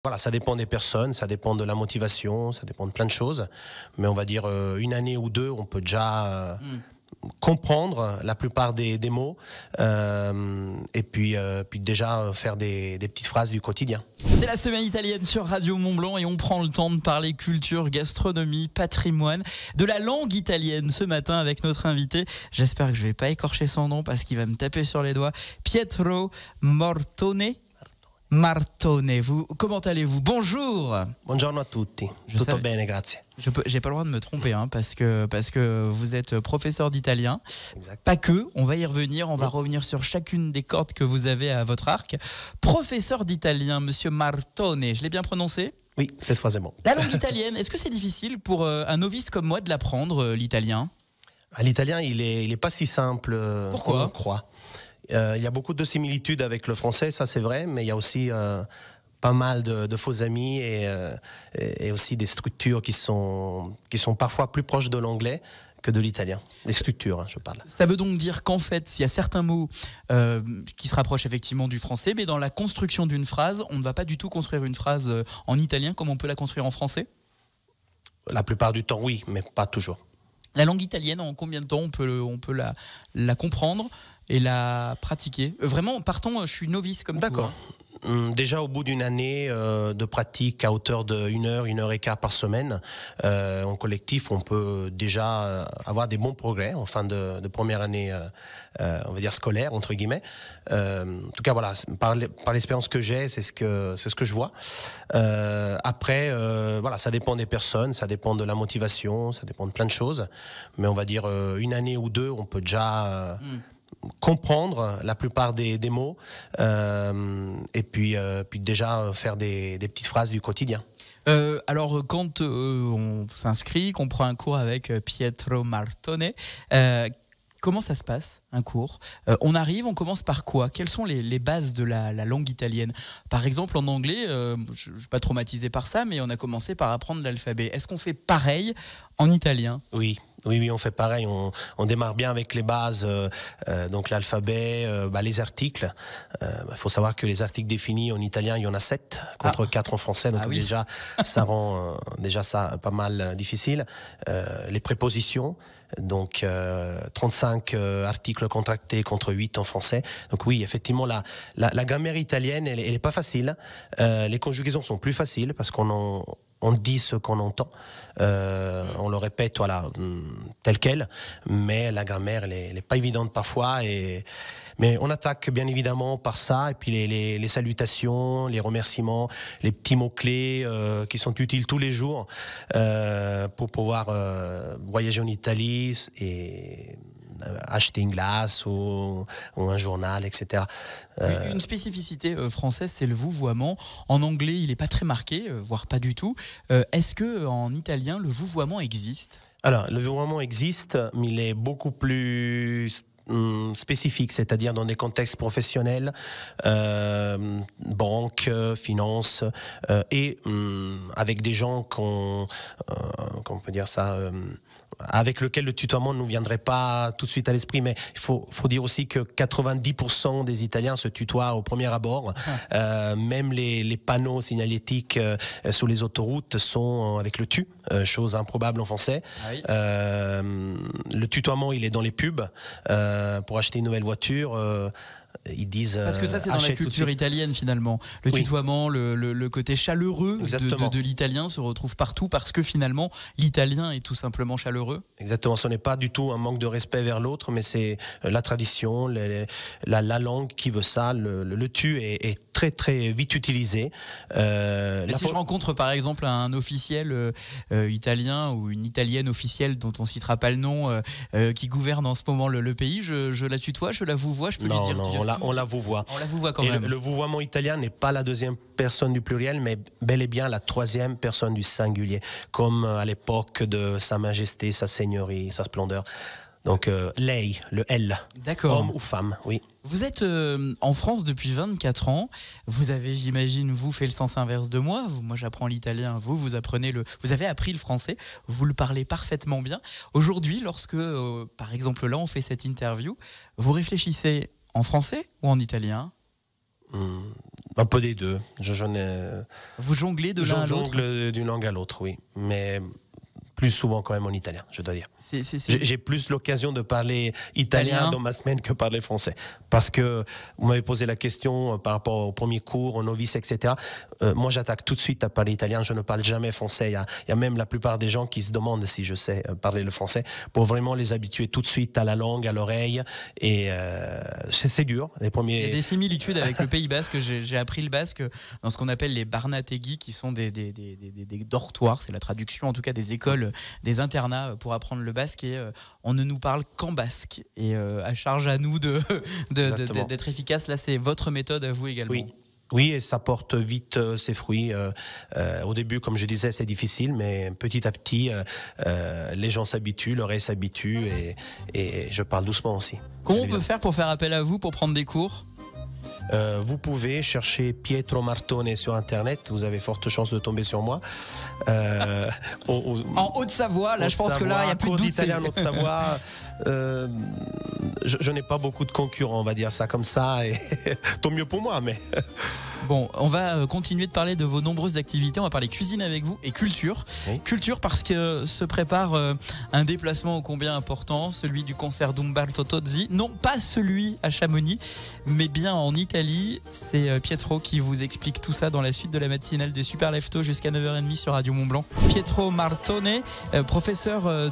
Voilà, ça dépend des personnes, ça dépend de la motivation, ça dépend de plein de choses. Mais on va dire une année ou deux, on peut déjà comprendre la plupart des mots et puis déjà faire des petites phrases du quotidien. C'est la semaine italienne sur Radio Mont-Blanc et on prend le temps de parler culture, gastronomie, patrimoine, de la langue italienne ce matin avec notre invité. J'espère que je vais pas écorcher son nom parce qu'il va me taper sur les doigts. Pietro Martone. Comment allez-vous? Bonjour. Buongiorno a tutti. Tutto bene, grazie. J'ai pas le droit de me tromper parce que vous êtes professeur d'italien. Exact. Pas que, on va y revenir, on va revenir sur chacune des cordes que vous avez à votre arc. Professeur d'italien, monsieur Martone, je l'ai bien prononcé? Oui, cette fois c'est bon. La langue italienne, est-ce que c'est difficile pour un novice comme moi de l'apprendre, l'italien? L'italien, il est pas si simple qu'on le croit. Il y a beaucoup de similitudes avec le français, ça c'est vrai, mais il y a aussi pas mal de faux amis et aussi des structures qui sont parfois plus proches de l'anglais que de l'italien. Les structures, je parle. Ça veut donc dire qu'en fait, il y a certains mots qui se rapprochent effectivement du français, mais dans la construction d'une phrase, on ne va pas du tout construire une phrase en italien comme on peut la construire en français? La plupart du temps, oui, mais pas toujours. La langue italienne, en combien de temps on peut la comprendre et la pratiquer? Vraiment, partons, je suis novice comme D'accord. Déjà au bout d'une année de pratique à hauteur de 1 heure et quart par semaine, en collectif, on peut déjà avoir des bons progrès en fin de première année, on va dire scolaire entre guillemets. En tout cas, voilà, par l'expérience que j'ai, c'est ce que je vois. Après, voilà, ça dépend des personnes, ça dépend de la motivation, ça dépend de plein de choses. Mais on va dire une année ou deux, on peut déjà comprendre la plupart des mots et puis déjà faire des petites phrases du quotidien. Alors quand on s'inscrit, qu'on prend un cours avec Pietro Martone, comment ça se passe, un cours? On arrive, on commence par quoi? Quelles sont les bases de la langue italienne? Par exemple, en anglais, je ne suis pas traumatisé par ça, mais on a commencé par apprendre l'alphabet. Est-ce qu'on fait pareil en italien? Oui, on fait pareil. On démarre bien avec les bases, donc l'alphabet, les articles. Faut savoir que les articles définis en italien, il y en a 7 contre 4 en français, donc oui. déjà ça rend ça pas mal difficile. Les prépositions, donc 35 articles contractés contre 8 en français. Donc oui, effectivement, la grammaire italienne, elle est pas facile. Les conjugaisons sont plus faciles parce on dit ce qu'on entend, on le répète, voilà, tel quel, mais la grammaire, elle est pas évidente parfois. Mais on attaque bien évidemment par ça, et puis les salutations, les remerciements, les petits mots-clés qui sont utiles tous les jours pour pouvoir voyager en Italie et acheter une glace ou un journal, etc. Une spécificité française, c'est le vouvoiement. En anglais, il n'est pas très marqué, voire pas du tout. Est-ce qu'en italien, le vouvoiement existe? Alors, le vouvoiement existe, mais il est beaucoup plus spécifique, c'est-à-dire dans des contextes professionnels, banque, finance, et avec des gens comment on peut dire ça, avec lequel le tutoiement ne nous viendrait pas tout de suite à l'esprit, mais il faut dire aussi que 90% des Italiens se tutoient au premier abord. Même les panneaux signalétiques sur les autoroutes sont avec le tu, chose improbable en français. Ah oui. Le tutoiement, il est dans les pubs. Pour acheter une nouvelle voiture, ils disent parce que ça c'est dans la culture italienne finalement. Le tutoiement, le côté chaleureux de l'italien se retrouve partout parce que finalement l'italien est tout simplement chaleureux. Exactement, ce n'est pas du tout un manque de respect vers l'autre, mais c'est la tradition, la langue qui veut ça. Le tu est très très vite utilisé. Si je rencontre par exemple un officiel italien ou une italienne officielle dont on citera pas le nom qui gouverne en ce moment le pays, je la tutoie, je la vouvoie, je peux lui dire. On la vouvoie. On la vouvoie quand même. Le vouvoiement italien n'est pas la deuxième personne du pluriel, mais bel et bien la troisième personne du singulier, comme à l'époque de Sa Majesté, Sa Seigneurie, Sa Splendeur. Donc lei, le L. D'accord. Homme ou femme, oui. Vous êtes en France depuis 24 ans. Vous avez, j'imagine, fait le sens inverse de moi. Moi, j'apprends l'italien. Vous avez appris le français. Vous le parlez parfaitement bien. Aujourd'hui, lorsque, par exemple, là, on fait cette interview, vous réfléchissez en français ou en italien? Un peu des deux. Vous jonglez de l'un à l'autre? Je jongle d'une langue à l'autre, oui. Mais plus souvent quand même en italien, je dois dire. J'ai plus l'occasion de parler italien dans ma semaine que parler français. Parce que vous m'avez posé la question par rapport au premier cours, aux novices, etc. Moi, j'attaque tout de suite à parler italien. Je ne parle jamais français. Il y a même la plupart des gens qui se demandent si je sais parler le français, pour vraiment les habituer tout de suite à la langue, à l'oreille. Et c'est dur. Les premiers... Il y a des similitudes avec le Pays Basque. J'ai appris le basque dans ce qu'on appelle les barnategui, qui sont des dortoirs. C'est la traduction, en tout cas, des écoles, des internats pour apprendre le basque, et on ne nous parle qu'en basque, et à charge à nous d'être efficace. Là, c'est votre méthode à vous également. Oui, et ça porte vite ses fruits. Au début, comme je disais, c'est difficile, mais petit à petit, les gens s'habituent, l'oreille s'habitue, et je parle doucement aussi. Comment on peut faire pour faire appel à vous pour prendre des cours ? Vous pouvez chercher Pietro Martone sur Internet. Vous avez forte chance de tomber sur moi. En Haute-Savoie, là, je pense que là, il n'y a plus de doute. Italien en Haute-Savoie. Je n'ai pas beaucoup de concurrents, on va dire ça comme ça. Et tant mieux pour moi, mais... Bon, on va continuer de parler de vos nombreuses activités. On va parler cuisine avec vous et culture. Oui. Culture parce que se prépare un déplacement ô combien important, celui du concert d'Umberto Tozzi. Non, pas celui à Chamonix, mais bien en Italie. C'est Pietro qui vous explique tout ça dans la suite de la matinale des Super Leftos jusqu'à 9h30 sur Radio Mont-Blanc. Pietro Martone, professeur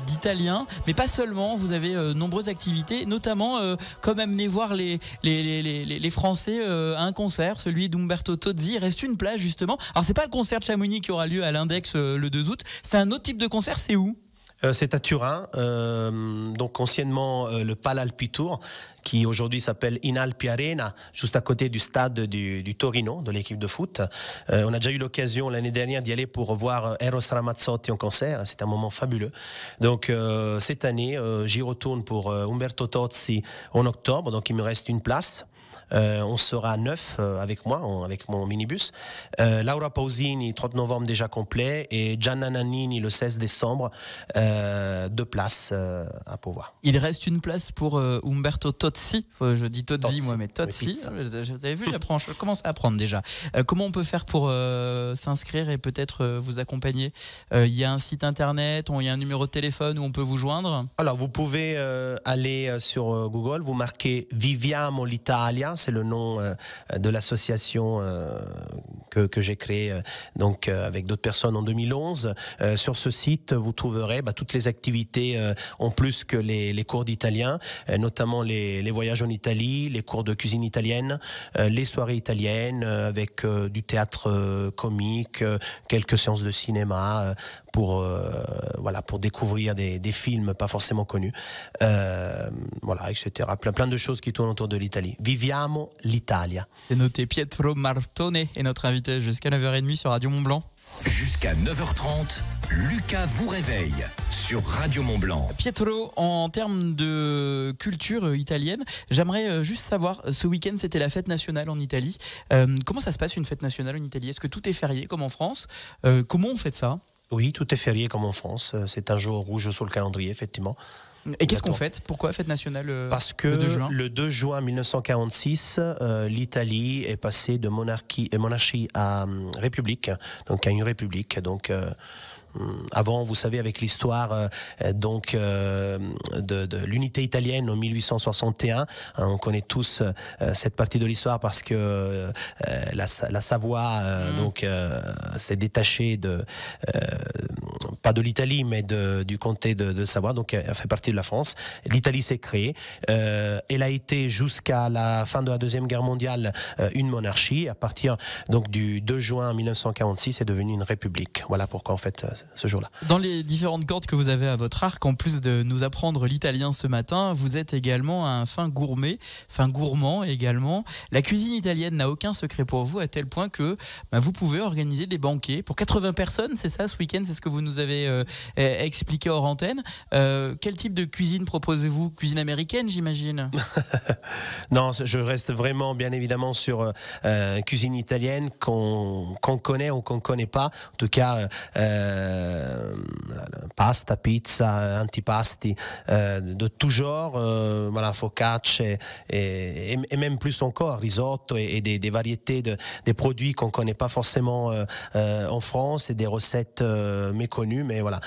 d'italien, mais pas seulement. Vous avez nombreuses activités, notamment comme amener voir les Français à un concert, celui d'Umberto Tozzi. Il reste une place justement. Alors c'est pas le concert de Chamonix qui aura lieu à l'Index le 2 août, c'est un autre type de concert. C'est où ? C'est à Turin, donc anciennement le Palalpitour, qui aujourd'hui s'appelle Inalpi Arena, juste à côté du stade du Torino, de l'équipe de foot. On a déjà eu l'occasion l'année dernière d'y aller pour voir Eros Ramazzotti en concert. C'est un moment fabuleux. Donc cette année, j'y retourne pour Umberto Tozzi en octobre, donc il me reste une place. On sera 9 avec moi, avec mon minibus. Laura Pausini, 30 novembre déjà complet, et Gianna Nannini le 16 décembre, 2 places à pouvoir. Il reste une place pour Umberto Tozzi. Je dis Tozzi moi, mais Tozzi. Vous avez vu, je commence à apprendre déjà. Comment on peut faire pour s'inscrire et peut-être vous accompagner ? Il y a un site internet, il y a un numéro de téléphone où on peut vous joindre ? Alors vous pouvez aller sur Google, vous marquez Viviamo l'Italia. C'est le nom de l'association que j'ai créée donc avec d'autres personnes en 2011. Sur ce site, vous trouverez toutes les activités en plus que les cours d'italien, notamment les voyages en Italie, les cours de cuisine italienne, les soirées italiennes avec du théâtre comique, quelques séances de cinéma pour découvrir des films pas forcément connus, etc. Plein de choses qui tournent autour de l'Italie. Viviamo l'Italia. C'est noté. Pietro Martone est notre invité jusqu'à 9h30 sur Radio Mont-Blanc. Jusqu'à 9h30, Lucas vous réveille sur Radio Mont-Blanc. Pietro, en termes de culture italienne, j'aimerais juste savoir, ce week-end c'était la fête nationale en Italie. Comment ça se passe une fête nationale en Italie ? Est-ce que tout est férié comme en France ? Comment on fait ça ? Oui, tout est férié comme en France. C'est un jour rouge sur le calendrier, effectivement. Et qu'est-ce qu'on fête ? Pourquoi fête nationale Parce que le 2 juin ? Le 2 juin 1946, l'Italie est passée de monarchie à république, donc à une république. Donc avant, vous savez, avec l'histoire de l'unité italienne en 1861, on connaît tous cette partie de l'histoire parce que la Savoie s'est détachée pas de l'Italie, mais du comté de Savoie, donc elle fait partie de la France. L'Italie s'est créée. Elle a été jusqu'à la fin de la Deuxième Guerre mondiale une monarchie. À partir donc du 2 juin 1946, c'est devenu une république. Voilà pourquoi en fait ce jour-là. Dans les différentes cordes que vous avez à votre arc, en plus de nous apprendre l'italien ce matin, vous êtes également un fin gourmand également. La cuisine italienne n'a aucun secret pour vous, à tel point que vous pouvez organiser des banquets pour 80 personnes, c'est ça ce week-end, c'est ce que vous nous avez avez expliqué hors antenne. Quel type de cuisine proposez-vous? Cuisine américaine, j'imagine? Non, je reste vraiment, bien évidemment, sur cuisine italienne qu'on connaît ou qu'on ne connaît pas. En tout cas, pasta, pizza, antipasti, de tout genre, voilà, focacce et même plus encore, risotto et des variétés des produits qu'on ne connaît pas forcément en France et des recettes méconnues, mais voilà.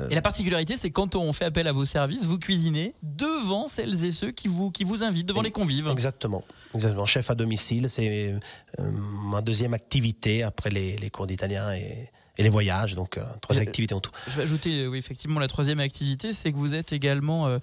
Et la particularité, c'est quand on fait appel à vos services, vous cuisinez devant celles et ceux qui vous invitent, devant les convives. Exactement. Chef à domicile, c'est ma deuxième activité après les cours d'italien et les voyages, donc 3 activités en tout. Je vais ajouter, oui, effectivement, la 3e activité, c'est que vous êtes également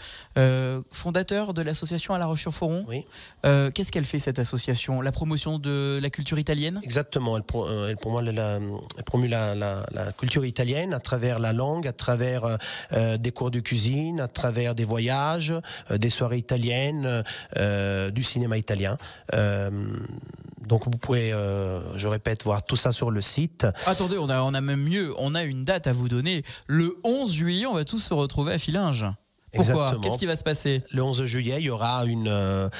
fondateur de l'association À La Roche-sur-Foron. Oui. Qu'est-ce qu'elle fait, cette association? La promotion de la culture italienne? Exactement, elle promue la culture italienne à travers la langue, à travers des cours de cuisine, à travers des voyages, des soirées italiennes, du cinéma italien. Donc vous pouvez, je répète, voir tout ça sur le site. Attendez, on a même mieux, on a une date à vous donner. Le 11 juillet, on va tous se retrouver à Fillinges. Pourquoi? Qu'est-ce qui va se passer? Le 11 juillet, il y aura une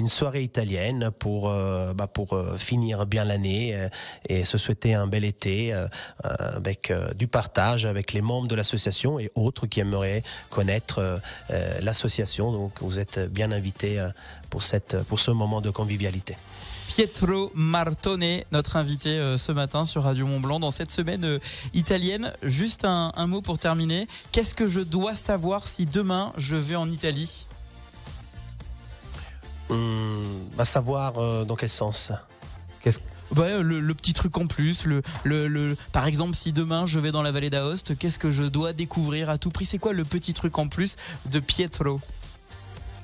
soirée italienne pour finir bien l'année et se souhaiter un bel été avec du partage avec les membres de l'association et autres qui aimeraient connaître l'association. Donc vous êtes bien invités pour ce moment de convivialité. Pietro Martone, notre invité ce matin sur Radio Mont-Blanc dans cette semaine italienne. Juste un mot pour terminer. Qu'est-ce que je dois savoir si demain je vais en Italie? Savoir dans quel sens? Le petit truc en plus, par exemple, si demain je vais dans la vallée d'Aoste, qu'est-ce que je dois découvrir à tout prix? C'est quoi le petit truc en plus de Pietro?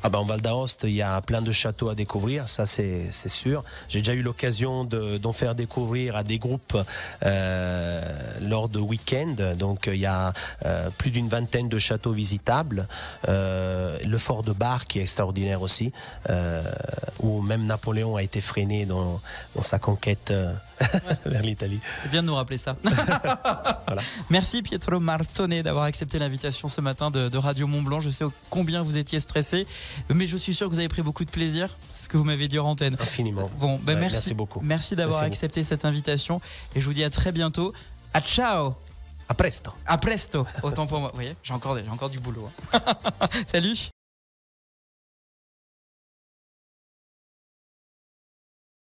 En Val d'Aoste, il y a plein de châteaux à découvrir, ça c'est sûr. J'ai déjà eu l'occasion d'en faire découvrir à des groupes lors de week-ends. Donc il y a plus d'une vingtaine de châteaux visitables. Le fort de Bar qui est extraordinaire aussi, où même Napoléon a été freiné dans sa conquête vers l'Italie. C'est bien de nous rappeler ça. Voilà. Merci Pietro Martone d'avoir accepté l'invitation ce matin de Radio Mont-Blanc. Je sais combien vous étiez stressé, mais je suis sûr que vous avez pris beaucoup de plaisir, ce que vous m'avez dit en antenne. Infiniment. Bon, merci beaucoup. Merci d'avoir accepté cette invitation et je vous dis à très bientôt. A ciao. A presto. A presto. Autant pour moi. Vous voyez, j'ai encore du boulot. Salut.